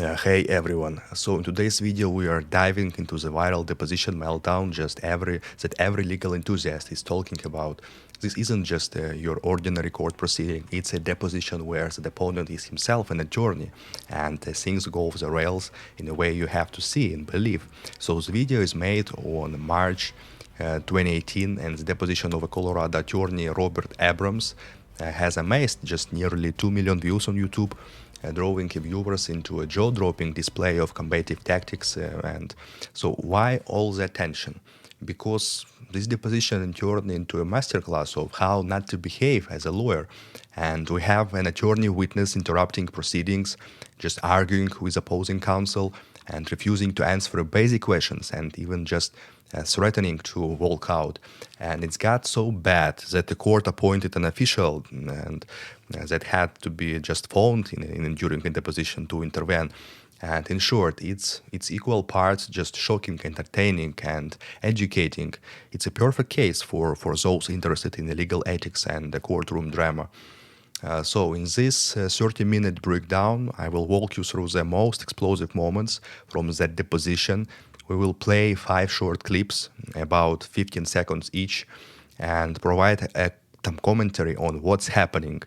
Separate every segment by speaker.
Speaker 1: Hey everyone. So in today's video we are diving into the viral deposition meltdown every legal enthusiast is talking about. This isn't just your ordinary court proceeding, it's a deposition where the deponent is himself an attorney and things go off the rails in a way you have to see and believe. So the video is made on March 2018 and the deposition of a Colorado attorney Robert Abrams has amassed just nearly 2 million views on YouTube, drawing viewers into a jaw-dropping display of combative tactics. And so why all the attention? Because this deposition turned into a masterclass of how not to behave as a lawyer. And we have an attorney witness interrupting proceedings, just arguing with opposing counsel and refusing to answer basic questions and even just threatening to walk out. And it's got so bad that the court appointed an official and that had to be just phoned during the deposition to intervene. And in short, it's equal parts just shocking, entertaining, and educating. It's a perfect case for those interested in legal ethics and the courtroom drama. So in this 30-minute breakdown, I will walk you through the most explosive moments from that deposition. We will play 5 short clips, about 15 seconds each, and provide some commentary on what's happening.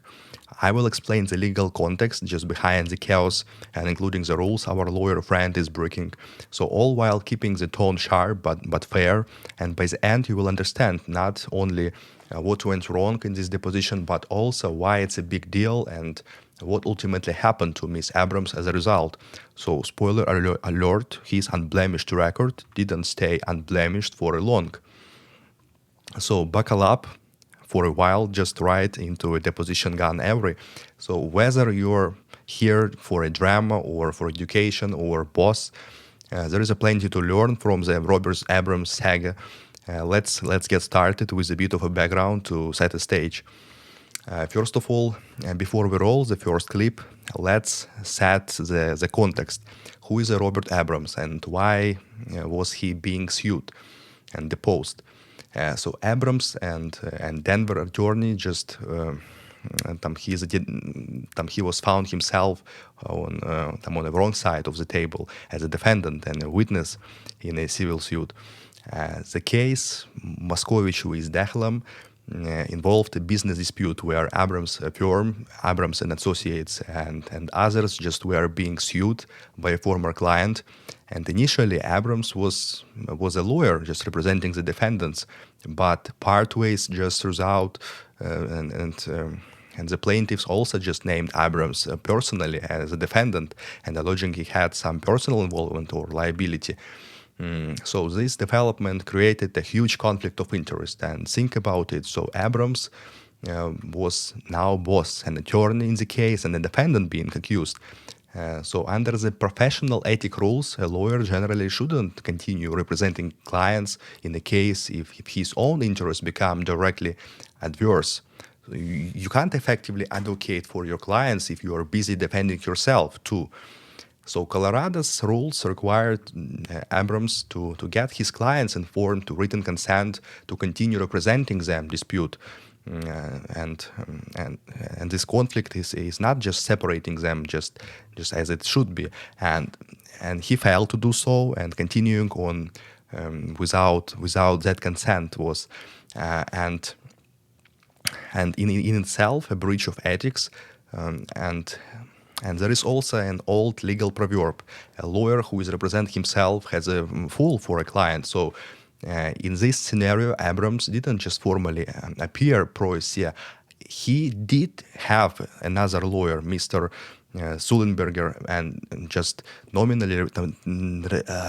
Speaker 1: I will explain the legal context just behind the chaos and including the rules our lawyer friend is breaking. So all while keeping the tone sharp but fair. And by the end, you will understand not only what went wrong in this deposition, but also why it's a big deal and what ultimately happened to Miss Abrams as a result. So spoiler alert, his unblemished record didn't stay unblemished for long. So buckle up for a while, just right into a deposition gun every. So whether you're here for a drama or for education or both, there is a plenty to learn from the Robert Abrams saga. Let's get started with a bit of a background to set the stage. First of all, before we roll the first clip, let's set the context. Who is Robert Abrams and why was he being sued and deposed? So Abrams and Denver attorney just he was found himself on the wrong side of the table as a defendant and a witness in a civil suit. The case Moskovich with Dehlam involved a business dispute where Abrams' firm, Abrams and Associates, and others just were being sued by a former client. And initially, Abrams was a lawyer just representing the defendants, but part ways just throughout, and the plaintiffs also just named Abrams personally as a defendant and alleging he had some personal involvement or liability. So this development created a huge conflict of interest. And think about it. So Abrams was now both an attorney in the case and a defendant being accused. So under the professional ethic rules, a lawyer generally shouldn't continue representing clients in a case if his own interests become directly adverse. You can't effectively advocate for your clients if you are busy defending yourself too. So Colorado's rules required Abrams to get his clients informed to written consent to continue representing them dispute. And this conflict is not just separating them just as it should be. And he failed to do so, and continuing on without that consent was and in itself a breach of ethics. And there is also an old legal proverb: a lawyer who is representing himself has a fool for a client. So in this scenario, Abrams didn't just formally appear pro se. He did have another lawyer, Mr. Sullenberger, and just nominally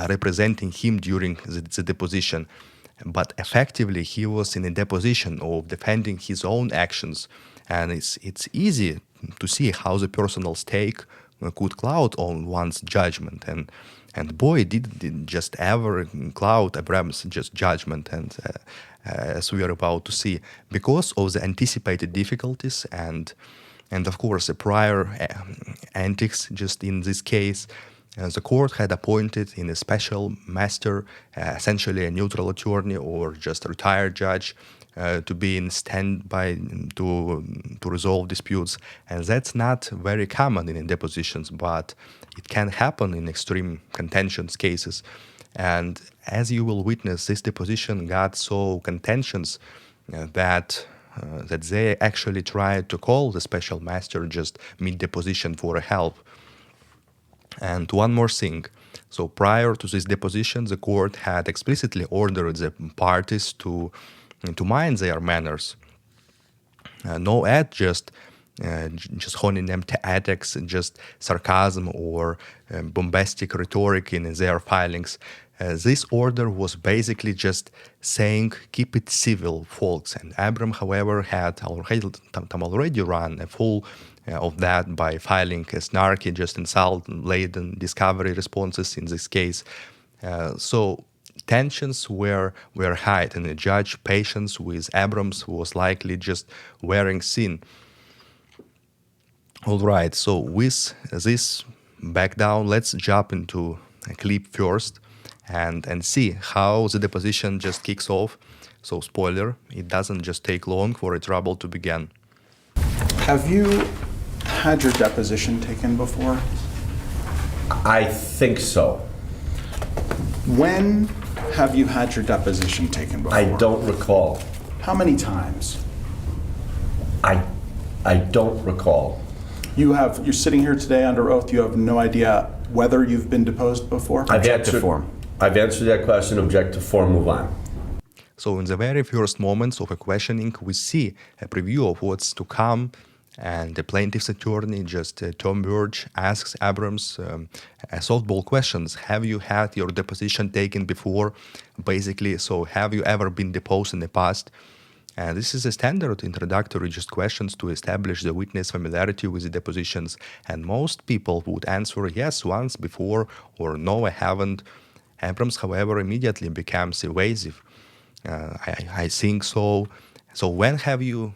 Speaker 1: representing him during the deposition. But effectively, he was in a deposition of defending his own actions. And it's easy to see how the personal stake could cloud on one's judgment. And boy, did just ever cloud Abrams' just judgment, and as we are about to see, because of the anticipated difficulties and of course the prior antics just in this case. The court had appointed in a special master, essentially a neutral attorney or just a retired judge, to be in standby to resolve disputes, and that's not very common in depositions, but it can happen in extreme contentious cases. And as you will witness, this deposition got so contentious that they actually tried to call the special master just mid-deposition for help. And one more thing. So prior to this deposition, the court had explicitly ordered the parties to mind their manners. No ad just honing them to ethics, just sarcasm or bombastic rhetoric in their filings. This order was basically just saying, keep it civil, folks. And Abrams, however, had already run a full of that by filing a snarky, just insult-laden discovery responses in this case. So tensions were high, and the judge's patience with Abrams was likely just wearing thin. All right, so with this backdown, let's jump into a clip first and see how the deposition just kicks off. So spoiler, it doesn't just take long for a trouble to begin.
Speaker 2: Have you had your deposition taken before?
Speaker 3: I think so.
Speaker 2: When have you had your deposition taken before?
Speaker 3: I don't recall.
Speaker 2: How many times?
Speaker 3: I don't recall.
Speaker 2: You're sitting here today under oath. You have no idea whether you've been deposed before?
Speaker 3: I've answered that question. Object to form. Move on.
Speaker 1: So in the very first moments of a questioning, we see a preview of what's to come, and the plaintiff's attorney, Tom Burge, asks Abrams softball questions. Have you had your deposition taken before? Basically, so have you ever been deposed in the past? And this is a standard introductory questions to establish the witness familiarity with the depositions. And most people would answer yes once before or no, I haven't. Abrams, however, immediately becomes evasive. I think so. So when have you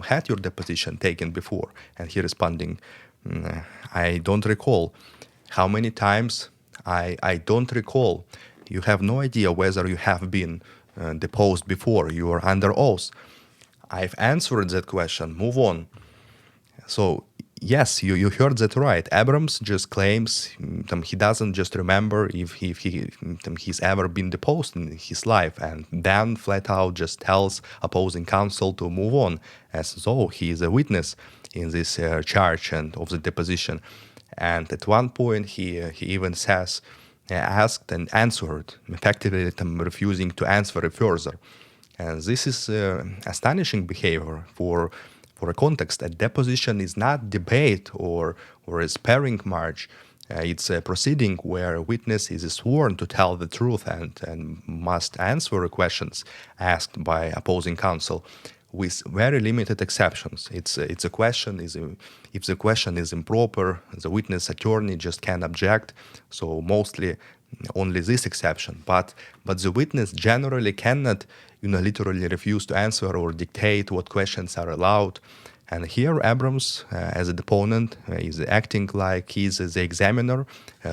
Speaker 1: had your deposition taken before? And he responding, I don't recall. How many times? I don't recall. You have no idea whether you have been deposed before. You are under oath. I've answered that question. Move on. So yes, you heard that right. Abrams just claims he doesn't just remember if he's ever been deposed in his life, and then flat out just tells opposing counsel to move on, as though he is a witness in this charge and of the deposition. And at one point he even says, asked and answered, effectively refusing to answer further. And this is astonishing behavior for a context. A deposition is not debate or a sparring match. It's a proceeding where a witness is sworn to tell the truth and must answer questions asked by opposing counsel, with very limited exceptions. If the question is improper, the witness attorney just can object. So mostly only this exception. But the witness generally cannot unilaterally refuse to answer or dictate what questions are allowed. And here Abrams, as a deponent, is acting like he's the examiner,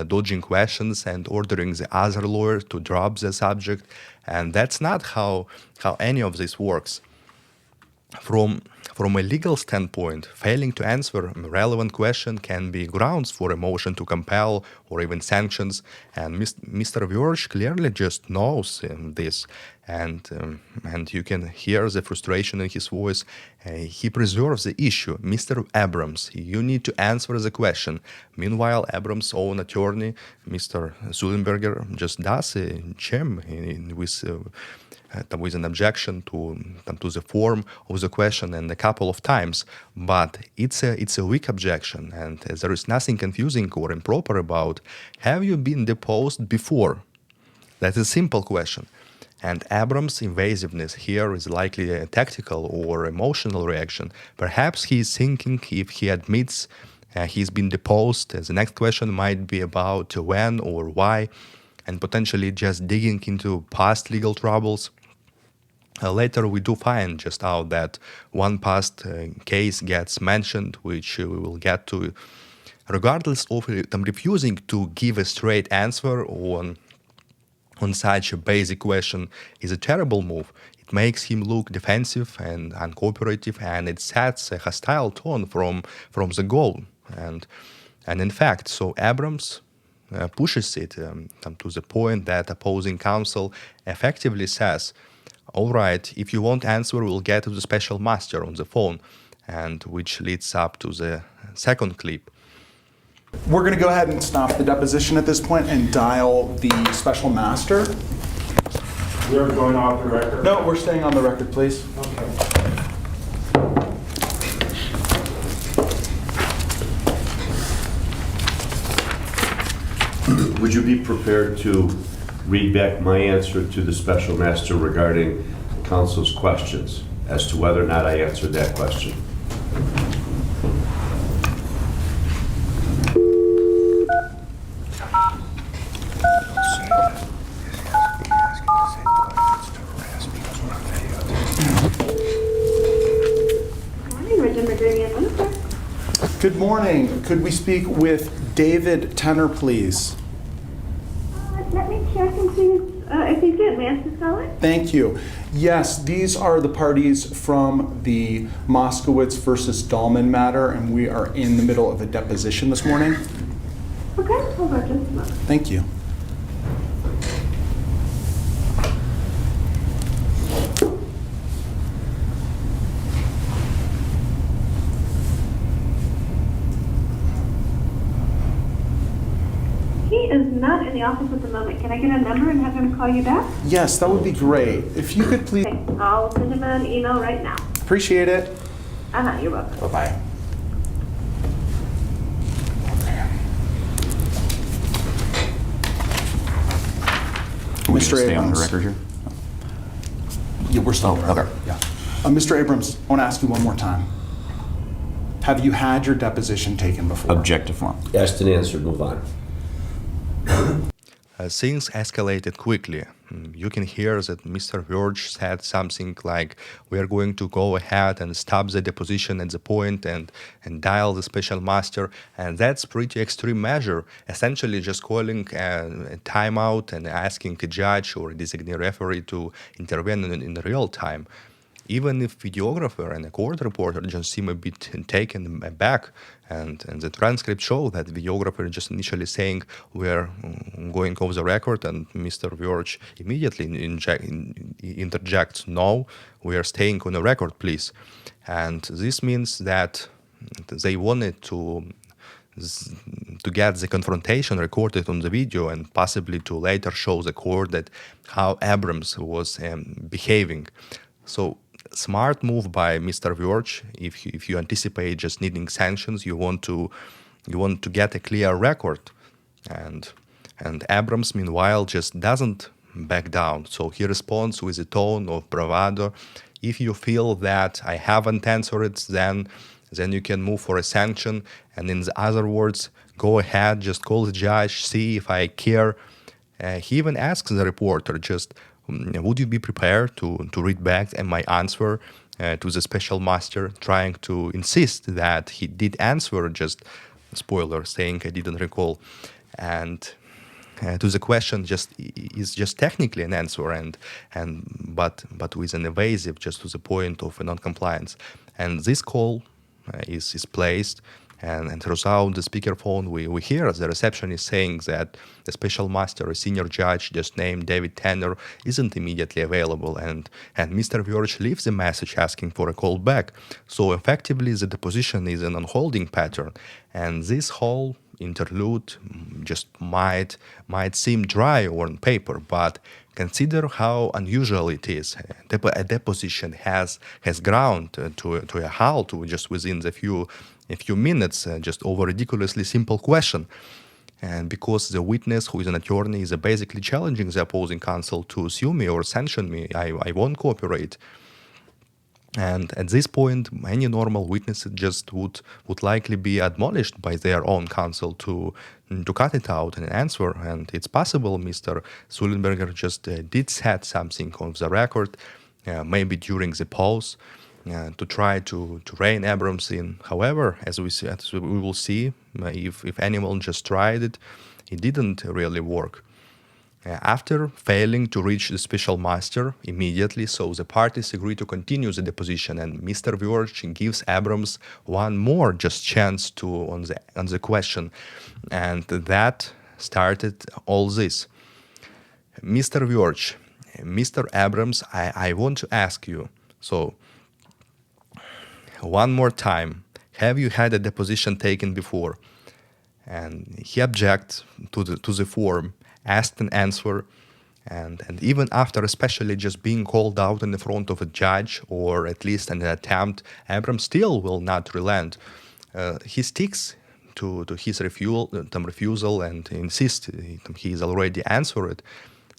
Speaker 1: dodging questions and ordering the other lawyer to drop the subject. And that's not how any of this works. From a legal standpoint, failing to answer a relevant question can be grounds for a motion to compel or even sanctions, and Mr. Verge clearly just knows this, and you can hear the frustration in his voice. He preserves the issue. Mr. Abrams, you need to answer the question. Meanwhile, Abrams' own attorney, Mr. Zullenberger, just does a gem with an objection to the form of the question and a couple of times, but it's a weak objection, and there is nothing confusing or improper about have you been deposed before? That's a simple question. And Abrams' invasiveness here is likely a tactical or emotional reaction. Perhaps he's thinking if he admits he's been deposed, the next question might be about when or why, and potentially just digging into past legal troubles. Later we do find just out that one past case gets mentioned, which we will get to. Regardless of them refusing to give a straight answer on such a basic question is a terrible move. it makes him look defensive and uncooperative, and it sets a hostile tone from the goal. And in fact, so Abrams pushes it to the point that opposing counsel effectively says, all right, if you won't answer, we'll get to the special master on the phone, and which leads up to the second clip.
Speaker 2: We're going to go ahead and stop the deposition at this point and dial the special master.
Speaker 4: We are going off the record?
Speaker 2: No, we're staying on the record, please.
Speaker 4: Okay.
Speaker 3: Would you be prepared to read back my answer to the special master regarding counsel's questions as to whether or not I answered that question?
Speaker 2: Good morning. Could we speak with David Tenner, please?
Speaker 5: Let me check and see if he's in. May I ask who's calling?
Speaker 2: Thank you. Yes, these are the parties from the Moskowitz versus Dahlman matter, and we are in the middle of a deposition this morning.
Speaker 5: Okay, hold on just a moment.
Speaker 2: Thank you.
Speaker 5: He is not in the office at the moment. Can I get a number and have him call you back?
Speaker 2: Yes, that would be great. If you could please.
Speaker 5: Okay, I'll send him an email right now.
Speaker 2: Appreciate it.
Speaker 5: You're welcome.
Speaker 2: Bye-bye.
Speaker 6: We
Speaker 2: Mr.
Speaker 6: gonna stay on the
Speaker 2: Abrams.
Speaker 6: record here?
Speaker 2: Yeah, we're still on the record.
Speaker 6: okay.
Speaker 2: Yeah. Mr. Abrams, I want to ask you one more time. Have you had your deposition taken before?
Speaker 6: Object to form.
Speaker 3: Asked and answered, move on.
Speaker 1: Things escalated quickly. You can hear that Mr. Verge said something like, we are going to go ahead and stop the deposition at the point and dial the special master. And that's pretty extreme measure, essentially just calling a timeout and asking a judge or a designated referee to intervene in real time. Even if videographer and a court reporter just seem a bit taken aback, and the transcript show that videographer just initially saying we're going off the record, and Mr. Verge immediately interjects, no, we are staying on the record, please. And this means that they wanted to get the confrontation recorded on the video and possibly to later show the court that how Abrams was behaving. So smart move by Mr. Verge. If you anticipate just needing sanctions, you want to get a clear record, and Abrams meanwhile just doesn't back down. So he responds with a tone of bravado. If you feel that I haven't answered it, then you can move for a sanction. And in the other words, go ahead, just call the judge, see if I care. He even asks the reporter just, would you be prepared to read back my answer to the special master, trying to insist that he did answer, just spoiler, saying I didn't recall. And to the question is just technically an answer, but with an evasive, just to the point of a non-compliance. And this call is placed, and throughout the speakerphone we hear the receptionist saying that the special master, a senior judge just named David Tenner, isn't immediately available, and Mr. Verge leaves a message asking for a call back. So effectively the deposition is an unholding pattern, and this whole interlude just might seem dry on paper, but consider how unusual it is. A deposition has ground to a halt just within a few minutes, just over ridiculously simple question. And because the witness, who is an attorney, is basically challenging the opposing counsel to sue me or sanction me, I won't cooperate. And at this point, any normal witness just would likely be admonished by their own counsel to cut it out and answer. And it's possible Mr. Sullenberger just did set something on the record, maybe during the pause, to try to rein Abrams in. However, as we will see, if anyone just tried it, it didn't really work. After failing to reach the special master immediately, so the parties agree to continue the deposition, and Mr. Virch gives Abrams one more just chance to on the question, and that started all this. Mr. Virch, Mr. Abrams, I want to ask you, so one more time, have you had a deposition taken before? And he objects to the form, asked an answer, and even after especially just being called out in the front of a judge, or at least an attempt, Abrams still will not relent. He sticks to his refusal and insists he's already answered.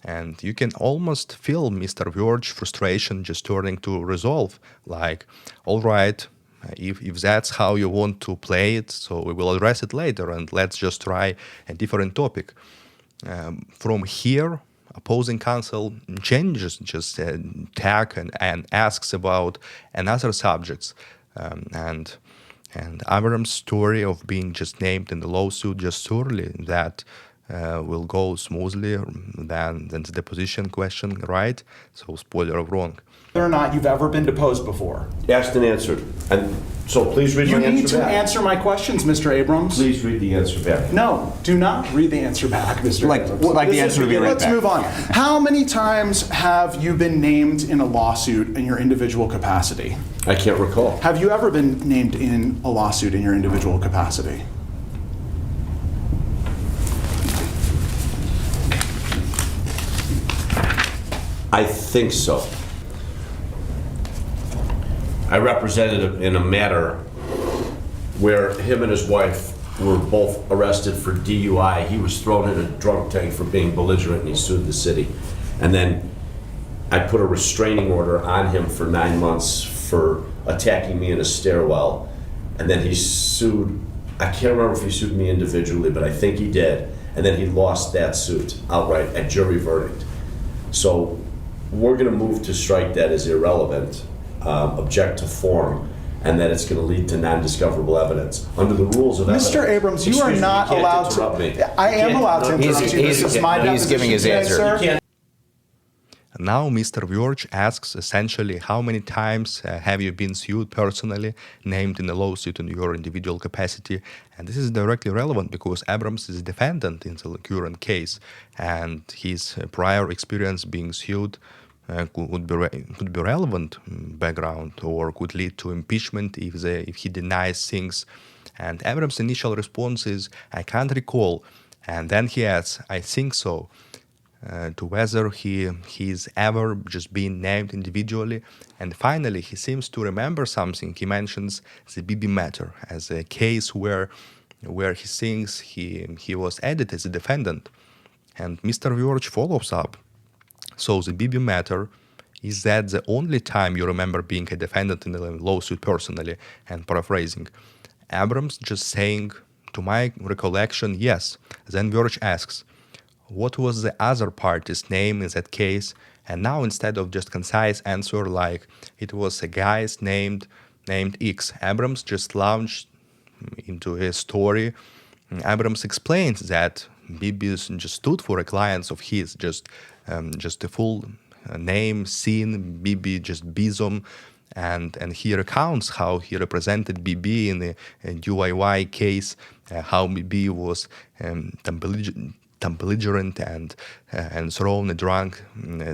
Speaker 1: And you can almost feel Mr. Virch's frustration just turning to resolve, like, all right, if that's how you want to play it, so we will address it later, and let's just try a different topic. From here, opposing counsel changes just tack and asks about another subjects, and Abrams' story of being just named in the lawsuit just surely that will go smoothly than the deposition question, right? So spoiler of wrong.
Speaker 2: Whether or not you've ever been deposed before.
Speaker 3: Asked and answered. And so please read
Speaker 2: You
Speaker 3: my
Speaker 2: need
Speaker 3: answer
Speaker 2: to
Speaker 3: back.
Speaker 2: answer my questions, Mr. Abrams.
Speaker 3: Please read the answer back.
Speaker 2: No, do not read the answer back, Mr. Abrams.
Speaker 6: The answer to be read
Speaker 2: Let's
Speaker 6: back.
Speaker 2: move on. How many times have you been named in a lawsuit in your individual capacity?
Speaker 3: I can't recall.
Speaker 2: Have you ever been named in a lawsuit in your individual capacity?
Speaker 3: I think so. I represented him in a matter where him and his wife were both arrested for DUI. He was thrown in a drunk tank for being belligerent, and he sued the city. And then I put a restraining order on him for 9 months for attacking me in a stairwell. And then he sued, I can't remember if he sued me individually, but I think he did. And then he lost that suit outright at jury verdict. So we're going to move to strike that as irrelevant, object to form, and that it's going to lead to non-discoverable evidence. Under the rules of evidence.
Speaker 2: Mr. Abrams, you are
Speaker 3: Excuse me,
Speaker 2: not
Speaker 3: can't
Speaker 2: allowed
Speaker 3: interrupt
Speaker 2: to.
Speaker 3: me.
Speaker 2: I am allowed to interrupt you. This is my
Speaker 6: he's giving his
Speaker 2: deposition today,
Speaker 6: answer.
Speaker 2: sir.
Speaker 1: Now Mr. Virch asks essentially how many times have you been sued personally, named in a lawsuit in your individual capacity, and this is directly relevant because Abrams is a defendant in the current case, and his prior experience being sued could be relevant background or could lead to impeachment if he denies things. And Abrams' initial response is, I can't recall, and then he adds, I think so. To whether he's ever just been named individually. And finally, he seems to remember something. He mentions the BB matter as a case where he thinks he was added as a defendant. And Mr. Virch follows up. So the BB matter, is that the only time you remember being a defendant in a lawsuit personally? And paraphrasing, Abrams just saying, to my recollection, yes. Then Virch asks, what was the other party's name in that case? And now instead of just concise answer like it was a guy's named X, Abrams just launched into a story. Abrams explains that BB just stood for a client of his, just the full name, scene, BB, just Bizom, and he recounts how he represented BB in the UIY case, how BB was belligerent and thrown a drunk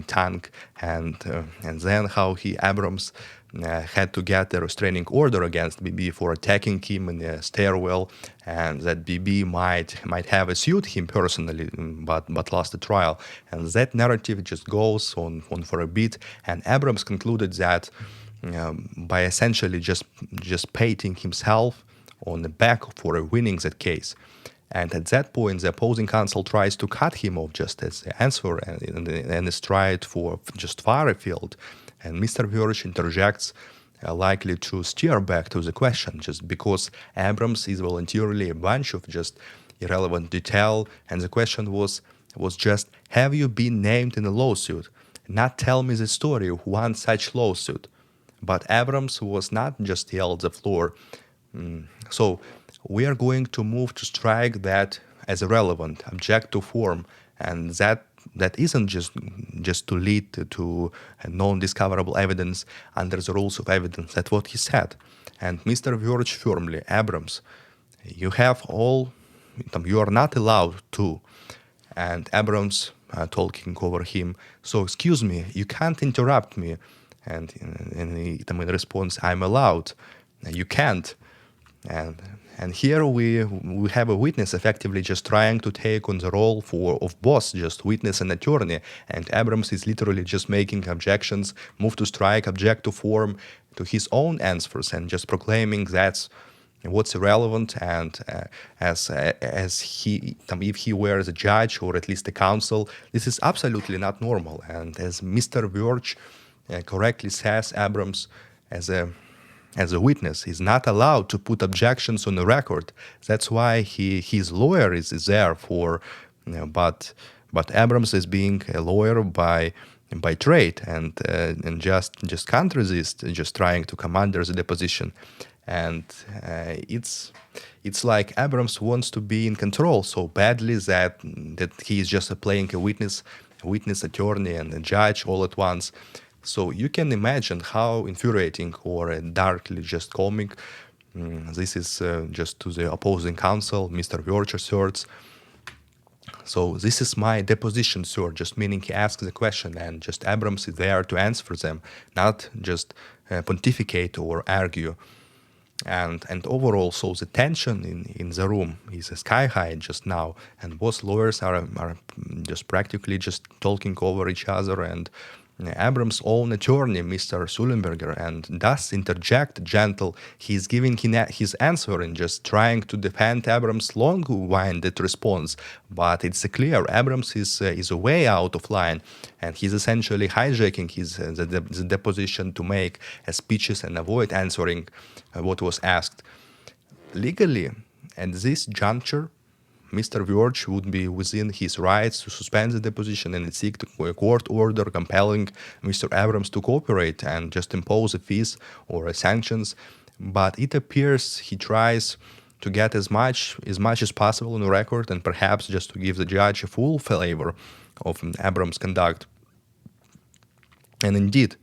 Speaker 1: tank, and then how Abrams had to get a restraining order against BB for attacking him in a stairwell, and that BB might have sued him personally, but lost the trial. And that narrative just goes on for a bit, and Abrams concluded that by essentially just painting himself on the back for winning that case. And at that point, the opposing counsel tries to cut him off just as the answer and is tried for just far afield. And Mr. Virch interjects, likely to steer back to the question, just because Abrams is voluntarily a bunch of just irrelevant detail. And the question was just, have you been named in a lawsuit? Not tell me the story of one such lawsuit. But Abrams was not just yelled the floor. So we are going to move to strike that as irrelevant, object to form, and that that isn't just to lead to non-discoverable evidence under the rules of evidence. That's what he said. And Mr. Verge firmly, Abrams, you are not allowed to. And Abrams talking over him, so excuse me, you can't interrupt me. And in response, I'm allowed. You can't. And here we have a witness effectively just trying to take on the role of both, just witness and attorney. And Abrams is literally just making objections, move to strike, object to form, to his own answers, and just proclaiming that's what's irrelevant. And as he, if he were the judge or at least the counsel, this is absolutely not normal. And as Mr. Verge correctly says, Abrams, as a witness, is not allowed to put objections on the record. That's why his lawyer is there for, but Abrams is being a lawyer by trade and just can't resist just trying to come under the deposition. And it's like Abrams wants to be in control so badly that he is just playing a witness, attorney, and a judge all at once. So you can imagine how infuriating or darkly just comic this is just to the opposing counsel, Mr. Verge asserts. So this is my deposition, sir, just meaning he asks the question and just Abrams is there to answer them, not just pontificate or argue. And overall, so the tension in the room is sky high just now, and both lawyers are just practically just talking over each other, and Abrams' own attorney, Mr. Sullenberger, and thus interject gentle. He's giving his answer and just trying to defend Abrams' long-winded response. But it's clear Abrams is way out of line, and he's essentially hijacking the deposition to make speeches and avoid answering what was asked. Legally, at this juncture, Mr. Verge would be within his rights to suspend the deposition and seek a court order compelling Mr. Abrams to cooperate and just impose a fees or sanctions. But it appears he tries to get as much as possible on the record and perhaps just to give the judge a full flavor of Abrams' conduct. And indeed,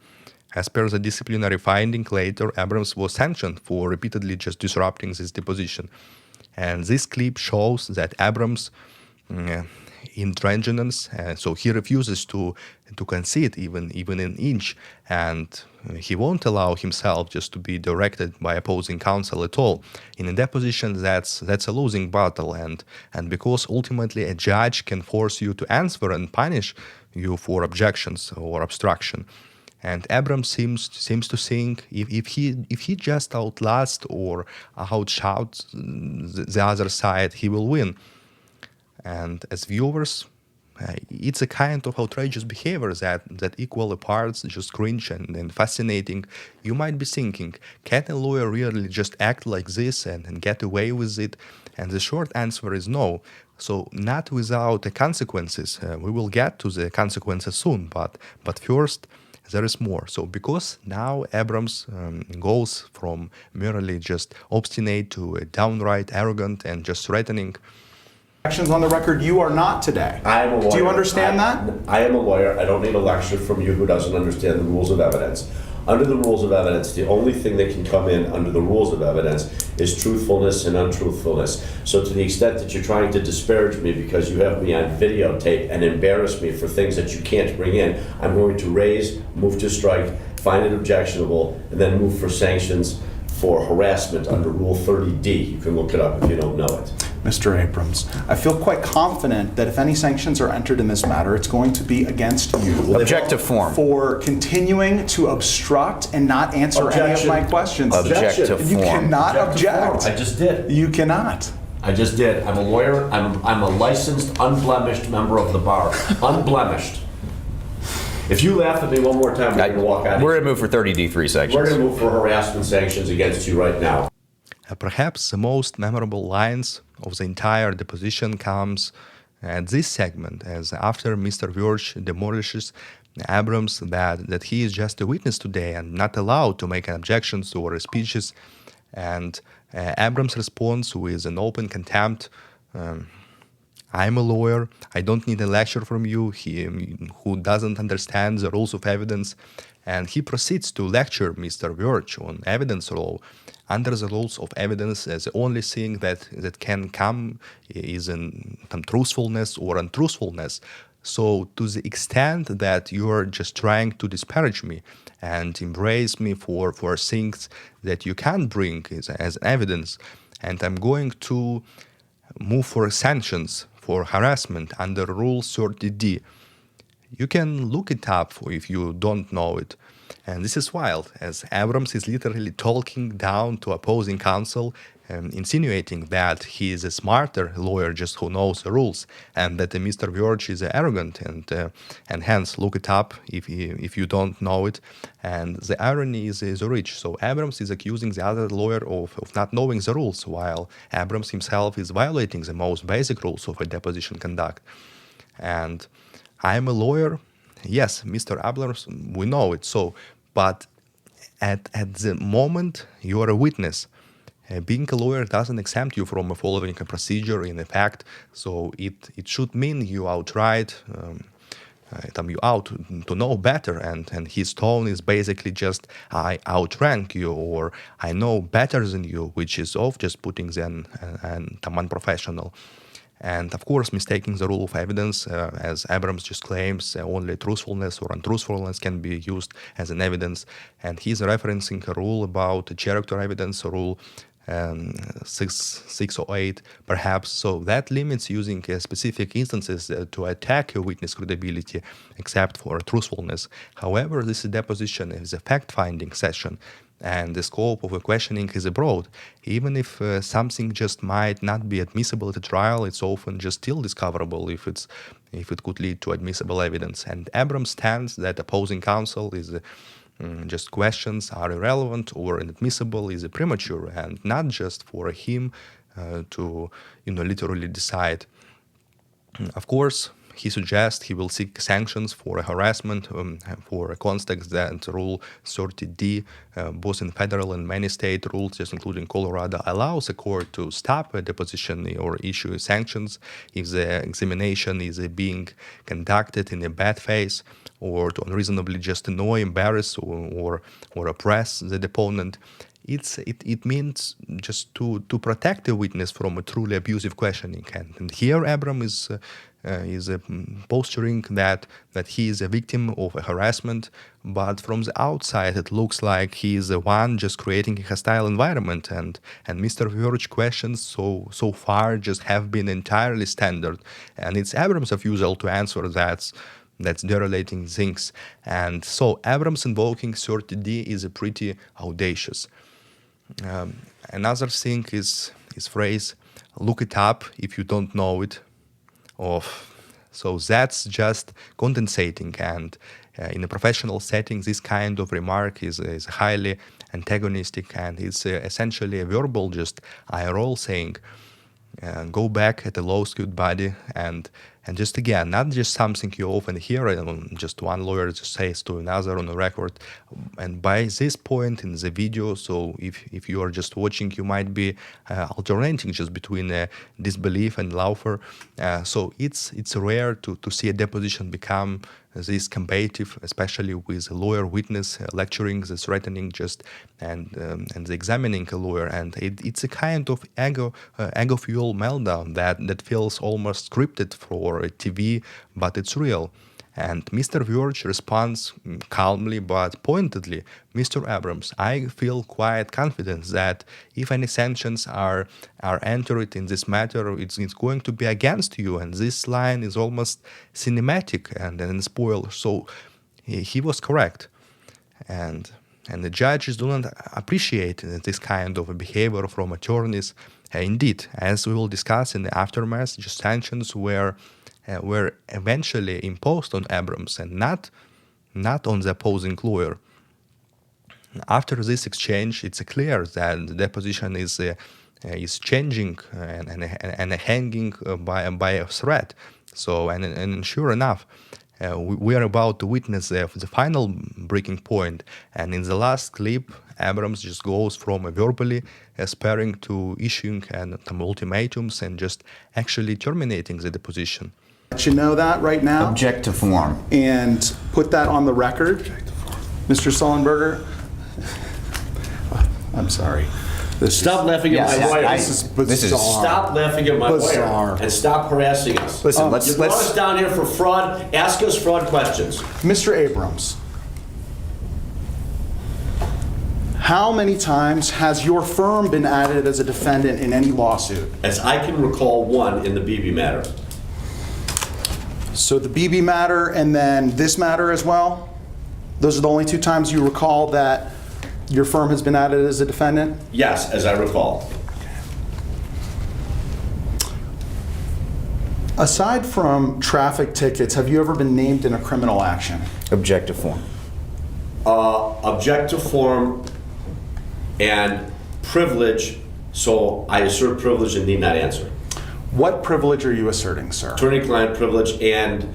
Speaker 1: as per the disciplinary finding later, Abrams was sanctioned for repeatedly just disrupting this deposition. And this clip shows that Abrams intransigence, so he refuses to concede even an inch, and he won't allow himself just to be directed by opposing counsel at all. In a deposition, that's a losing battle, and because ultimately a judge can force you to answer and punish you for objections or obstruction. And Abrams seems to think if he just outlasts or outshouts the other side, he will win. And as viewers, it's a kind of outrageous behavior that equal parts just cringe and fascinating. You might be thinking, can a lawyer really just act like this and get away with it? And the short answer is no. So not without the consequences. We will get to the consequences soon, but first, there is more. So because now Abrams goes from merely just obstinate to downright arrogant and just threatening.
Speaker 2: Actions on the record, you are not today.
Speaker 3: I am a lawyer.
Speaker 2: Do you understand that?
Speaker 3: I am a lawyer. I don't need a lecture from you who doesn't understand the rules of evidence. Under the rules of evidence, the only thing that can come in under the rules of evidence is truthfulness and untruthfulness. So to the extent that you're trying to disparage me because you have me on videotape and embarrass me for things that you can't bring in, I'm going to raise, move to strike, find it objectionable, and then move for sanctions for harassment under Rule 30D. You can look it up if you don't know it.
Speaker 2: Mr. Abrams, I feel quite confident that if any sanctions are entered in this matter, it's going to be against you.
Speaker 6: Objective form.
Speaker 2: For continuing to obstruct and not answer any of my questions.
Speaker 6: Objective
Speaker 2: You
Speaker 6: form.
Speaker 2: cannot
Speaker 3: Objective form.
Speaker 2: object.
Speaker 3: I just did.
Speaker 2: You cannot.
Speaker 3: I just did. I'm a lawyer. I'm a licensed, unblemished member of the bar. Unblemished. If you laugh at me one more time, we're going to walk out.
Speaker 6: We're going to move for 30D3 sections.
Speaker 3: We're going to move for harassment sanctions against you right now.
Speaker 1: Perhaps the most memorable lines of the entire deposition comes at this segment, as after Mr. Verge demolishes Abrams that he is just a witness today and not allowed to make objections or speeches, and Abrams responds with an open contempt. I'm a lawyer. I don't need a lecture from you who doesn't understand the rules of evidence. And he proceeds to lecture Mr. Verge on evidence law. Under the rules of evidence, the only thing that can come is truthfulness or untruthfulness. So to the extent that you're just trying to disparage me and embrace me for things that you can't bring as evidence, and I'm going to move for sanctions for harassment under Rule 30D. You can look it up if you don't know it. And this is wild, as Abrams is literally talking down to opposing counsel, insinuating that he is a smarter lawyer just who knows the rules, and that Mr. Verge is arrogant, and hence look it up if you don't know it. And the irony is rich. So Abrams is accusing the other lawyer of not knowing the rules, while Abrams himself is violating the most basic rules of a deposition conduct. And I'm a lawyer. Yes, Mr. Abrams, we know it. So, but at the moment you are a witness, being a lawyer doesn't exempt you from following a procedure in effect. So it should mean you outright, you out to know better. And his tone is basically just I outrank you or I know better than you, which is of just putting them and unprofessional. And of course, mistaking the rule of evidence, as Abrams just claims, only truthfulness or untruthfulness can be used as an evidence. And he's referencing a rule about character evidence, rule 608, perhaps. So that limits using specific instances to attack a witness credibility, except for truthfulness. However, this deposition is a fact-finding session, and the scope of a questioning is broad. Even if something just might not be admissible at a trial, it's often just still discoverable if it could lead to admissible evidence. And Abrams stands that opposing counsel is just questions are irrelevant or inadmissible is premature, and not just for him to literally decide. Of course, he suggests he will seek sanctions for harassment for a context that Rule 30D, both in federal and many state rules, just including Colorado, allows a court to stop a deposition or issue sanctions if the examination is being conducted in a bad faith or to unreasonably just annoy, embarrass, or oppress the deponent. It means just to protect the witness from a truly abusive questioning. And here Abrams is posturing that he is a victim of a harassment, but from the outside it looks like he is the one just creating a hostile environment, and Mr. Verge questions so far just have been entirely standard, and it's Abrams' refusal to answer that's derelating things. And so Abrams invoking 30D is a pretty audacious. Another thing is his phrase, look it up if you don't know it. So that's just condensating, and in a professional setting this kind of remark is highly antagonistic, and it's essentially a verbal just eye roll saying go back at the lawsuit body, and just again, not just something you often hear just one lawyer just says to another on the record. And by this point in the video, so if you are just watching, you might be alternating just between disbelief and laughter. So it's rare to see a deposition become this combative, especially with a lawyer witness lecturing, the threatening just and the examining a lawyer, and it's a kind of ego fuel meltdown that feels almost scripted for TV, but it's real. And Mr. Verge responds calmly but pointedly, Mr. Abrams, I feel quite confident that if any sanctions are entered in this matter, it's going to be against you. And this line is almost cinematic and spoiler. So he was correct. And the judges do not appreciate this kind of behavior from attorneys. Indeed, as we will discuss in the aftermath, just sanctions were eventually imposed on Abrams and not on the opposing lawyer. After this exchange, it's clear that the deposition is changing and hanging by a thread. So and sure enough, we are about to witness the final breaking point. And in the last clip, Abrams just goes from verbally sparing to issuing some ultimatums and just actually terminating the deposition.
Speaker 2: Let you know that right now.
Speaker 6: Object to form.
Speaker 2: And put that on the record. Mr. Sullenberger, I'm sorry.
Speaker 3: Stop laughing at
Speaker 6: Yes,
Speaker 3: my lawyer.
Speaker 2: This is bizarre.
Speaker 6: This is-
Speaker 3: Stop laughing at my
Speaker 2: Bizarre.
Speaker 3: lawyer and stop harassing us.
Speaker 6: Listen,
Speaker 3: You
Speaker 6: let's
Speaker 3: brought us down here for fraud. Ask us fraud questions.
Speaker 2: Mr. Abrams, how many times has your firm been added as a defendant in any lawsuit?
Speaker 3: As I can recall, one in the BB matter.
Speaker 2: So the BB matter and then this matter as well? Those are the only two times you recall that your firm has been added as a defendant?
Speaker 3: Yes, as I recall.
Speaker 2: Aside from traffic tickets, have you ever been named in a criminal action?
Speaker 6: object to form.
Speaker 3: Object to form and privilege, so I assert privilege and need not answer.
Speaker 2: What privilege are you asserting, sir?
Speaker 3: Attorney-client privilege, and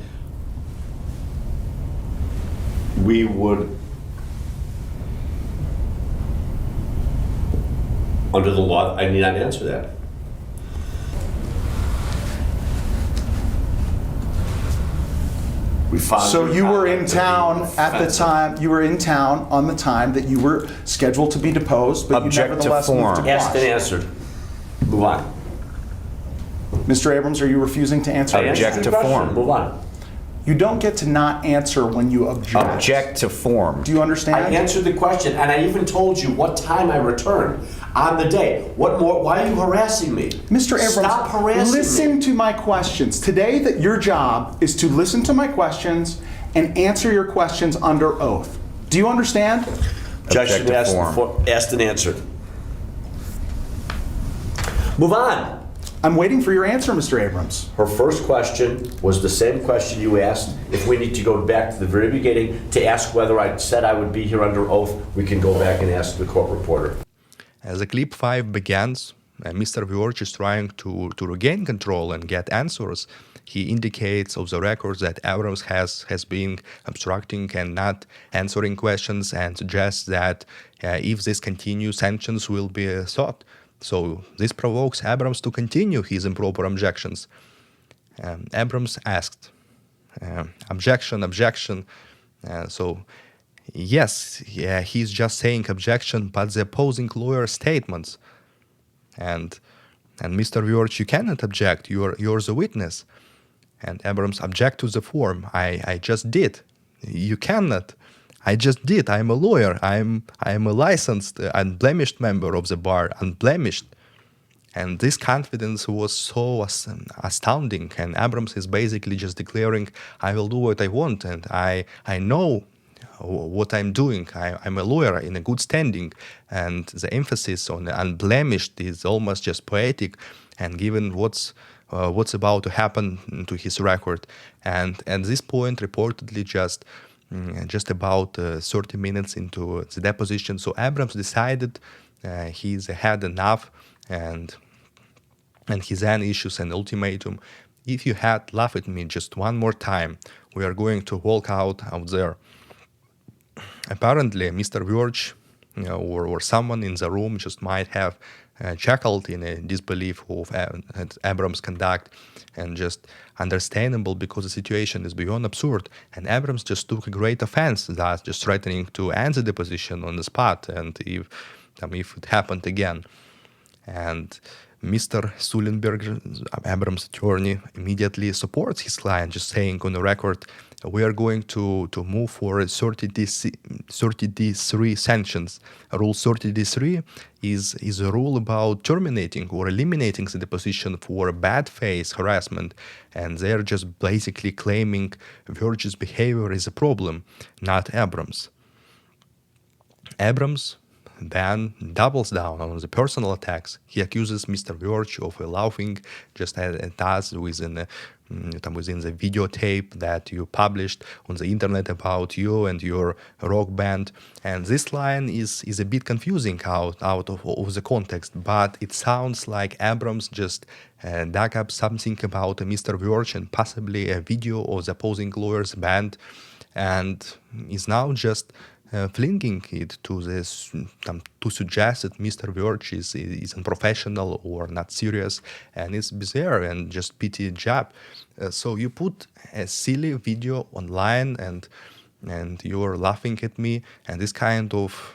Speaker 3: we would, under the law, I need not answer that. We found
Speaker 2: So you were in town at the
Speaker 3: offensive.
Speaker 2: time, you were in town on the time that you were scheduled to be deposed, but you
Speaker 6: Object to
Speaker 2: nevertheless moved to
Speaker 6: form.
Speaker 3: Asked and
Speaker 2: quash.
Speaker 3: answered. Move on.
Speaker 2: Mr. Abrams, are you refusing to answer?
Speaker 3: I answered
Speaker 6: Object
Speaker 3: the
Speaker 6: to
Speaker 3: question.
Speaker 6: form.
Speaker 3: Move on.
Speaker 2: You don't get to not answer when you object.
Speaker 6: Object to form.
Speaker 2: Do you
Speaker 3: I
Speaker 2: understand?
Speaker 3: answered the question, and I even told you what time I returned on the day. What more? Why are you harassing me?
Speaker 2: Mr. Abrams,
Speaker 3: Stop harassing
Speaker 2: listen
Speaker 3: me.
Speaker 2: to my questions. Today, that your job is to listen to my questions and answer your questions under oath. Do you understand?
Speaker 3: Judge
Speaker 6: Object to
Speaker 3: asked,
Speaker 6: form.
Speaker 3: asked and answered. Move on.
Speaker 2: I'm waiting for your answer, Mr. Abrams.
Speaker 3: Her first question was the same question you asked. If we need to go back to the very beginning to ask whether I said I would be here under oath, we can go back and ask the court reporter.
Speaker 1: As the clip 5 begins, Mr. George is trying to regain control and get answers. He indicates of the records that Abrams has been obstructing and not answering questions and suggests that if this continues, sanctions will be sought. So this provokes Abrams to continue his improper objections. Abrams asked, objection. So yes, he's just saying objection, but the opposing lawyer's statements. And Mr. George, you cannot object. You're the witness. And Abrams object to the form. I just did. You cannot. I just did. I'm a lawyer. I'm a licensed, unblemished member of the bar, unblemished. And this confidence was so astounding. And Abrams is basically just declaring, I will do what I want, and I know what I'm doing. I'm a lawyer in a good standing. And the emphasis on the unblemished is almost just poetic. And given what's about to happen to his record. And at this point, reportedly just about 30 minutes into the deposition, so Abrams decided he's had enough, and he then issues an ultimatum. If you had laughed at me just one more time, we are going to walk out there. Apparently, Mr. George or someone in the room just might have chuckled in a disbelief of Abrams' conduct, and just understandable because the situation is beyond absurd. And Abrams just took a great offense, thus just threatening to end the deposition on the spot, and if it happened again. And Mr. Sullenberger, Abrams' attorney, immediately supports his client, just saying on the record, we are going to move for 30D3 sanctions. Rule 30D3 is a rule about terminating or eliminating the deposition for bad faith harassment, and they're just basically claiming Verge's behavior is a problem, not Abrams. Abrams then doubles down on the personal attacks. He accuses Mr. Verge of laughing just as within the videotape that you published on the internet about you and your rock band. And this line is a bit confusing out of the context, but it sounds like Abrams just dug up something about Mr. Verge and possibly a video of the opposing lawyer's band, and is now just flinging it to this to suggest that Mr. Verge is unprofessional or not serious, and it's bizarre and just petty job. So you put a silly video online and you're laughing at me, and this kind of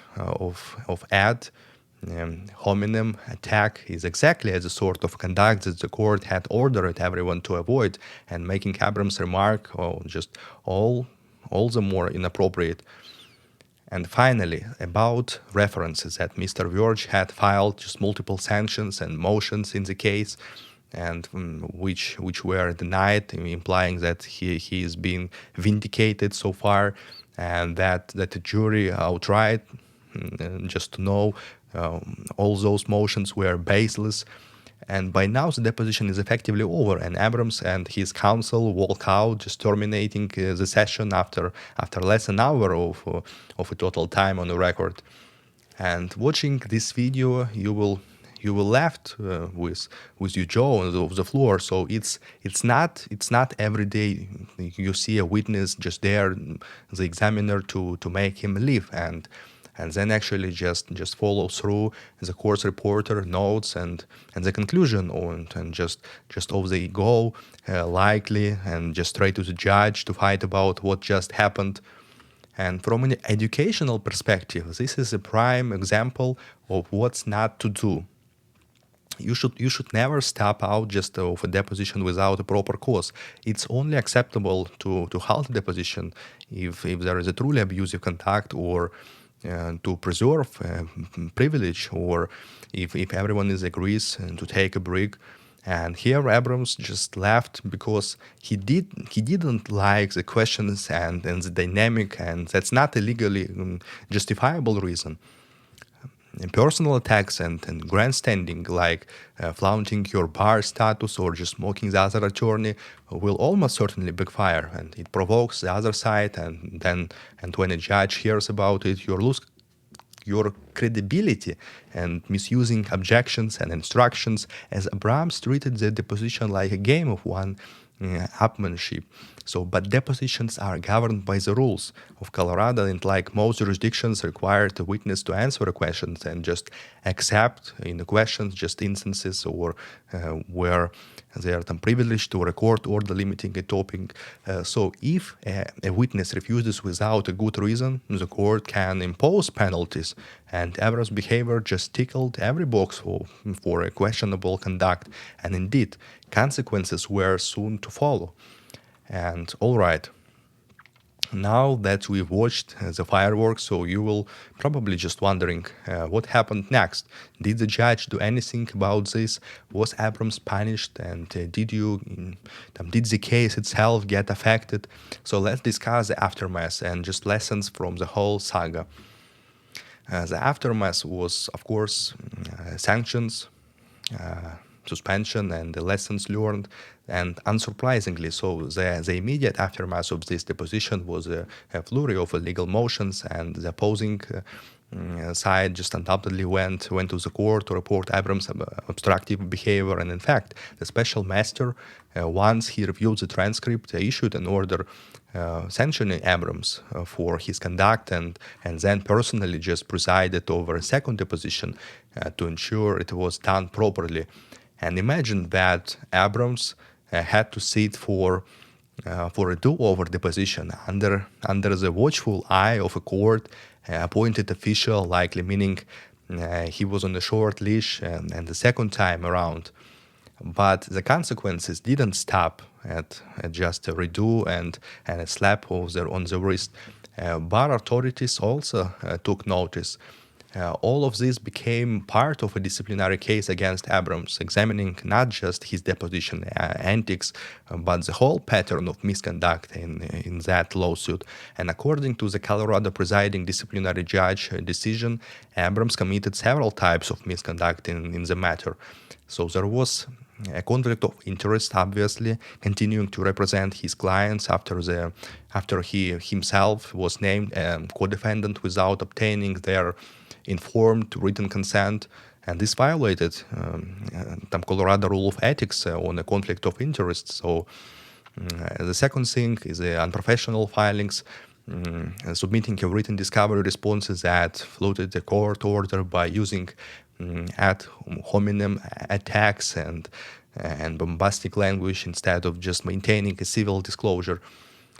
Speaker 1: ad hominem attack is exactly as the sort of conduct that the court had ordered everyone to avoid, and making Abrams' remark just all the more inappropriate. And finally, about references, that Mr. Verge had filed just multiple sanctions and motions in the case, and which were denied, implying that he is being vindicated so far, and that the jury outright, just to know, all those motions were baseless. And by now the deposition is effectively over, and Abrams and his counsel walk out, just terminating the session after less than an hour of a total time on the record. And watching this video, you will left with your jaw on the floor. So it's not every day you see a witness just there, the examiner to make him leave, and then actually just follow through the court's reporter notes and the conclusion, and just over they go likely, and just straight to the judge to fight about what just happened. And from an educational perspective, this is a prime example of what's not to do. You should never stop out just of a deposition without a proper cause. It's only acceptable to halt the deposition if there is a truly abusive conduct, or to preserve privilege, or if everyone agrees to take a break. And here Abrams just left because he didn't like the questions and the dynamic, and that's not a legally justifiable reason. Personal attacks and grandstanding, like flaunting your bar status or just mocking the other attorney, will almost certainly backfire, and it provokes the other side, and when a judge hears about it, you lose your credibility, and misusing objections and instructions, as Abrams treated the deposition like a game of upmanship. So, but depositions are governed by the rules of Colorado, and like most jurisdictions, require the witness to answer the questions and just accept in the questions just instances or where they are privileged to record order limiting a topic. So if a witness refuses without a good reason, the court can impose penalties, and Abrams' behavior just tickled every box for a questionable conduct, and indeed, consequences were soon to follow. And all right, now that we've watched the fireworks, so you will probably just wondering what happened next. Did the judge do anything about this? Was Abrams punished? And did the case itself get affected? So let's discuss the aftermath and just lessons from the whole saga. The aftermath was, of course, sanctions, suspension, and the lessons learned. And unsurprisingly, so the immediate aftermath of this deposition was a flurry of legal motions, and the opposing side just undoubtedly went to the court to report Abrams' obstructive behavior. And in fact, the special master, once he reviewed the transcript, issued an order sanctioning Abrams for his conduct, and then personally just presided over a second deposition to ensure it was done properly. And imagine that Abrams had to sit for a do-over deposition under the watchful eye of a court appointed official, likely meaning he was on a short leash and the second time around. But the consequences didn't stop at just a redo and a slap on the wrist. Bar authorities also took notice. All of this became part of a disciplinary case against Abrams, examining not just his deposition antics, but the whole pattern of misconduct in that lawsuit. And according to the Colorado presiding disciplinary judge decision, Abrams committed several types of misconduct in the matter. So there was a conflict of interest, obviously, continuing to represent his clients after he himself was named co-defendant without obtaining their informed written consent, and this violated the Colorado rule of ethics on a conflict of interest. So the second thing is the unprofessional filings. submitting a written discovery responses that floated the court order by using ad hominem attacks and bombastic language instead of just maintaining a civil disclosure.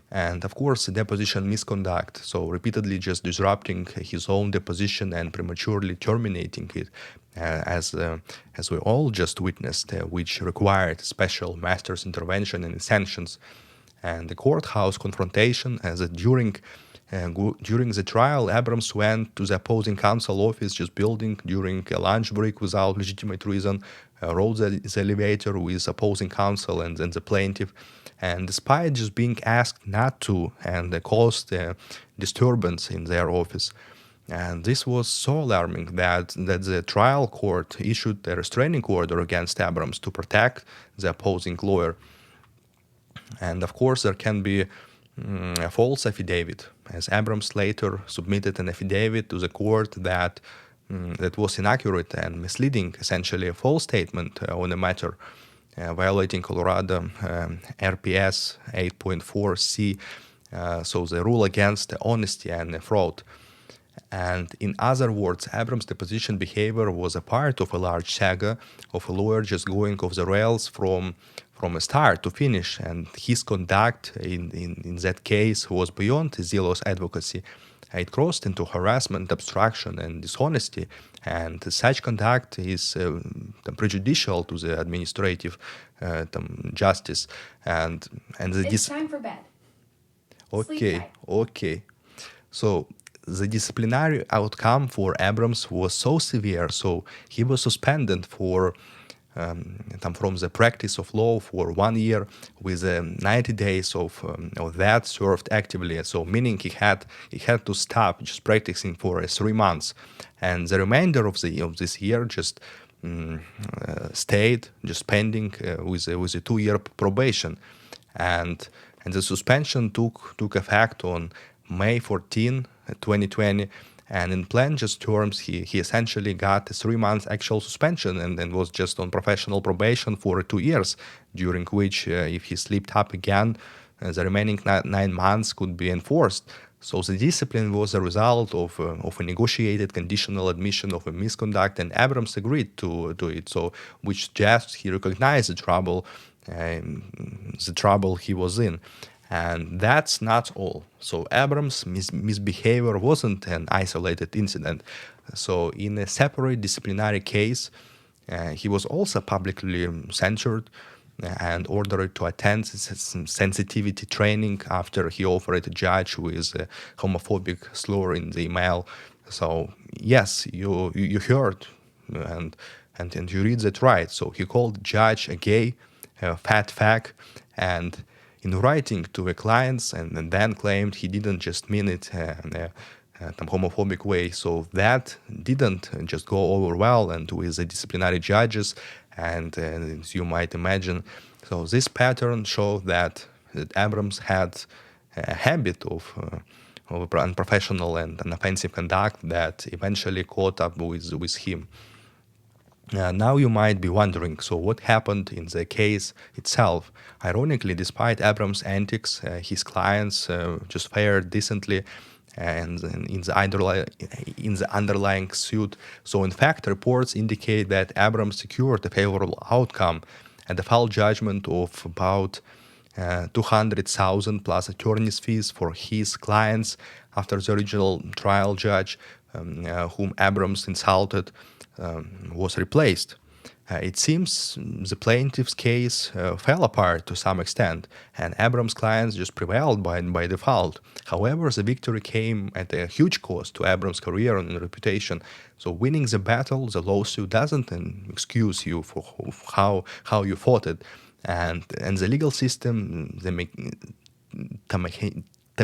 Speaker 1: And of course, deposition misconduct, so repeatedly just disrupting his own deposition and prematurely terminating it, as we all just witnessed, which required special master's intervention and sanctions. And the courthouse confrontation, as during the trial, Abrams went to the opposing counsel office just building during a lunch break without legitimate reason, rode the elevator with opposing counsel and the plaintiff, and despite just being asked not to, and caused disturbance in their office. And this was so alarming that the trial court issued a restraining order against Abrams to protect the opposing lawyer. And of course, there can be a false affidavit, as Abrams later submitted an affidavit to the court that was inaccurate and misleading, essentially a false statement on the matter, violating Colorado RPS 8.4c, so the rule against honesty and fraud. And in other words, Abrams' deposition behavior was a part of a large saga of a lawyer just going off the rails from a start to finish, and his conduct in that case was beyond zealous advocacy. It crossed into harassment, obstruction, and dishonesty, and such conduct is prejudicial to the administrative justice. And
Speaker 7: It's time for bed.
Speaker 1: Okay, okay. So the disciplinary outcome for Abrams was so severe, so he was suspended for from the practice of law for 1 year with 90 days of that served actively. So meaning he had to stop just practicing for 3 months, and the remainder of this year just stayed just pending with a 2-year probation, and the suspension took effect on May 14, 2020. And in plain just terms, he essentially got a 3 months actual suspension and was just on professional probation for 2 years, during which, if he slipped up again, the remaining 9 months could be enforced. So the discipline was a result of a negotiated conditional admission of a misconduct, and Abrams agreed to it. So, which suggests he recognized the trouble he was in. And that's not all. So Abrams' misbehavior wasn't an isolated incident. So in a separate disciplinary case, he was also publicly censured and ordered to attend sensitivity training after he offered a judge with a homophobic slur in the email. So yes, you heard and you read that right. So he called the judge a gay, fat fag, and in writing to the clients, and then claimed he didn't just mean it in a homophobic way. So that didn't just go over well, and with the disciplinary judges, and as you might imagine. So this pattern showed that Abrams had a habit of unprofessional and unoffensive conduct that eventually caught up with him. Now you might be wondering, so what happened in the case itself? Ironically, despite Abrams' antics, his clients just fared decently and in the underlying suit. So in fact, reports indicate that Abrams secured a favorable outcome, and a final judgment of about $200,000 plus attorney's fees for his clients after the original trial judge, whom Abrams insulted, was replaced. It seems the plaintiff's case fell apart to some extent, and Abrams' clients just prevailed by default. However, the victory came at a huge cost to Abrams' career and reputation. So winning the battle, the lawsuit doesn't excuse you for how you fought it. And the legal system, the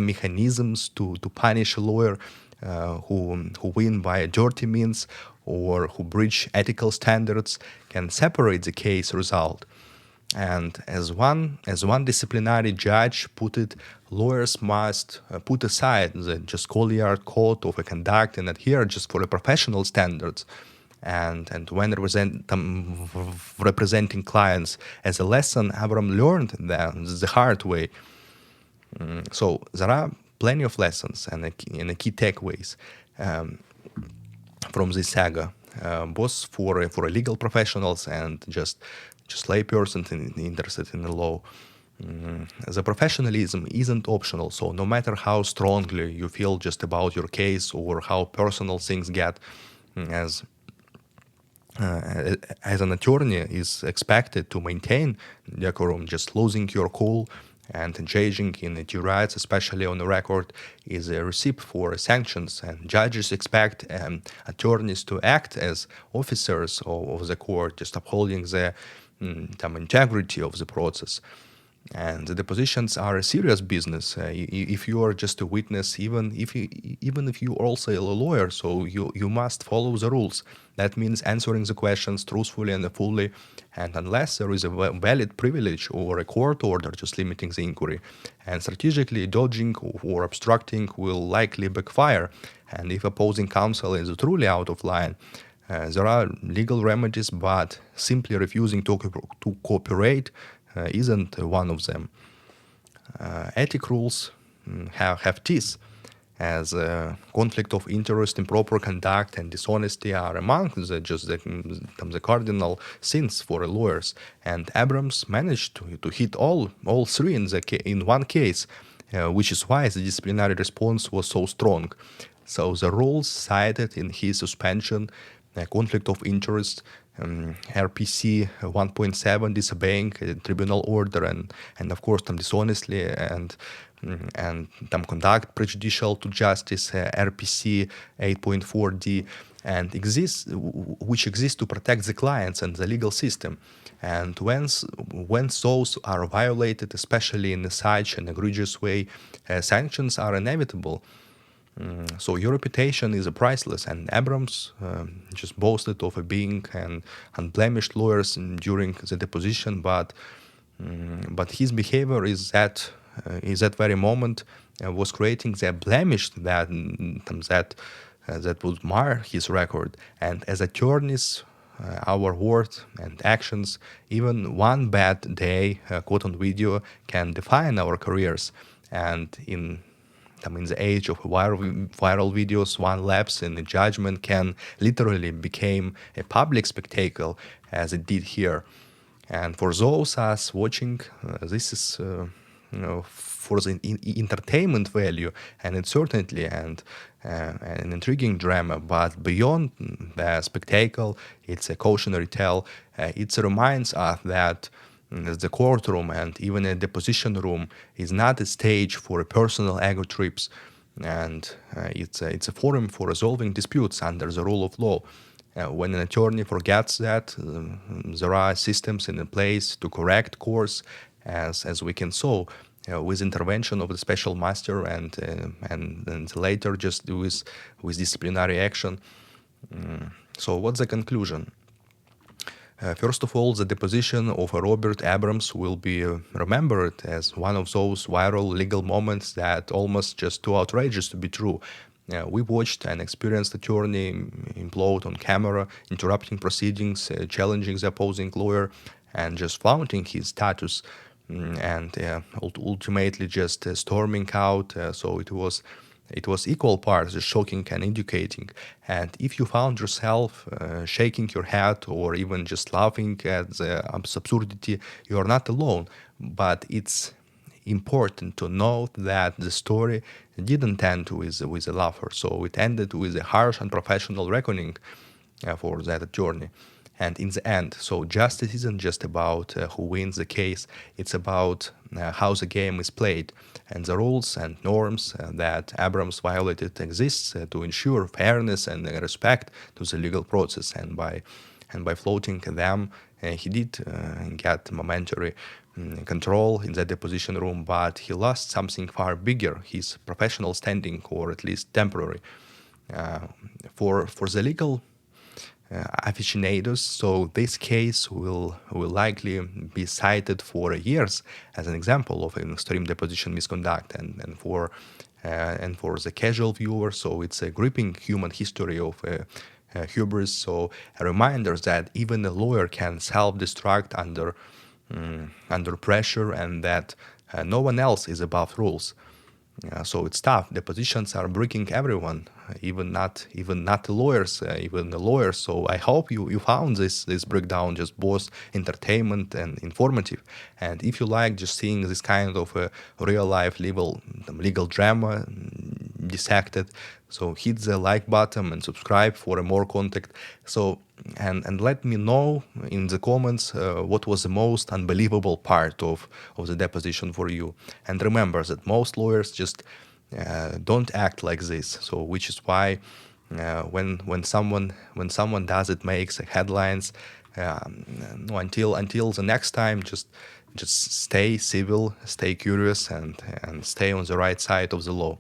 Speaker 1: mechanisms to punish a lawyer who win by dirty means or who breach ethical standards can separate the case result. And as one disciplinary judge put it, lawyers must put aside the just Goliath code of a conduct and adhere just for the professional standards. And when representing clients, as a lesson, Abrams learned the hard way. So there are plenty of lessons and a key takeaways from this saga, both for legal professionals and just laypersons interested in the law. The professionalism isn't optional, so no matter how strongly you feel just about your case or how personal things get, as an attorney is expected to maintain decorum, just losing your cool and engaging in due rights, especially on the record, is a recipe for sanctions. And judges expect attorneys to act as officers of the court, just upholding the integrity of the process. And the depositions are a serious business. If you are just a witness, even if you are also a lawyer, so you must follow the rules. That means answering the questions truthfully and fully, and unless there is a valid privilege or a court order just limiting the inquiry. And strategically dodging or obstructing will likely backfire. And if opposing counsel is truly out of line, there are legal remedies, but simply refusing to cooperate isn't one of them. Ethic rules have teeth, as conflict of interest, improper conduct, and dishonesty are among the cardinal sins for lawyers. And Abrams managed to hit all three in one case, which is why the disciplinary response was so strong. So the rules cited in his suspension, conflict of interest, RPC 1.7, disobeying tribunal order, and of course dishonestly and conduct prejudicial to justice, RPC 8.4D, and which exists to protect the clients and the legal system. And when those are violated, especially in such an egregious way, sanctions are inevitable. So your reputation is priceless, and Abrams just boasted of being an unblemished lawyer during the deposition, but his behavior is that very moment was creating the blemish that would mar his record. And as attorneys, our words and actions, even one bad day caught on video, can define our careers. And in the age of viral videos, one lapse in the judgment can literally become a public spectacle, as it did here. And for those us watching, this is for the entertainment value and uncertainty and an intriguing drama. But beyond the spectacle, it's a cautionary tale. It reminds us that the courtroom and even a deposition room is not a stage for personal ego trips, and it's a forum for resolving disputes under the rule of law. When an attorney forgets that, there are systems in place to correct course, as we can saw with intervention of the special master and later just with disciplinary action. So what's the conclusion? First of all, the deposition of Robert Abrams will be remembered as one of those viral legal moments that almost just too outrageous to be true. We watched an experienced attorney implode on camera, interrupting proceedings, challenging the opposing lawyer, and just flaunting his status, and ultimately just storming out. So it was equal parts shocking and educating. And if you found yourself shaking your head or even just laughing at the absurdity, you are not alone. But it's important to note that the story didn't end with a laugher. So it ended with a harsh and professional reckoning for that attorney. And in the end, so justice isn't just about who wins the case, it's about how the game is played. And the rules and norms that Abrams violated exists to ensure fairness and respect to the legal process. And by floating them, he did get momentary control in the deposition room, but he lost something far bigger, his professional standing, or at least temporary. For the legal aficionados, so this case will likely be cited for years as an example of an extreme deposition misconduct, and for the casual viewer, so it's a gripping human history of hubris. So a reminder that even a lawyer can self-destruct under pressure, and that no one else is above rules. So it's tough. Depositions are breaking everyone, even not the lawyers, even the lawyers. So I hope you found this breakdown just both entertainment and informative. And if you like just seeing this kind of real life legal drama dissected, so hit the like button and subscribe for more content. So and let me know in the comments what was the most unbelievable part of the deposition for you. And remember that most lawyers just don't act like this. So which is why when someone does it makes headlines. No, until the next time, just stay civil, stay curious, and stay on the right side of the law.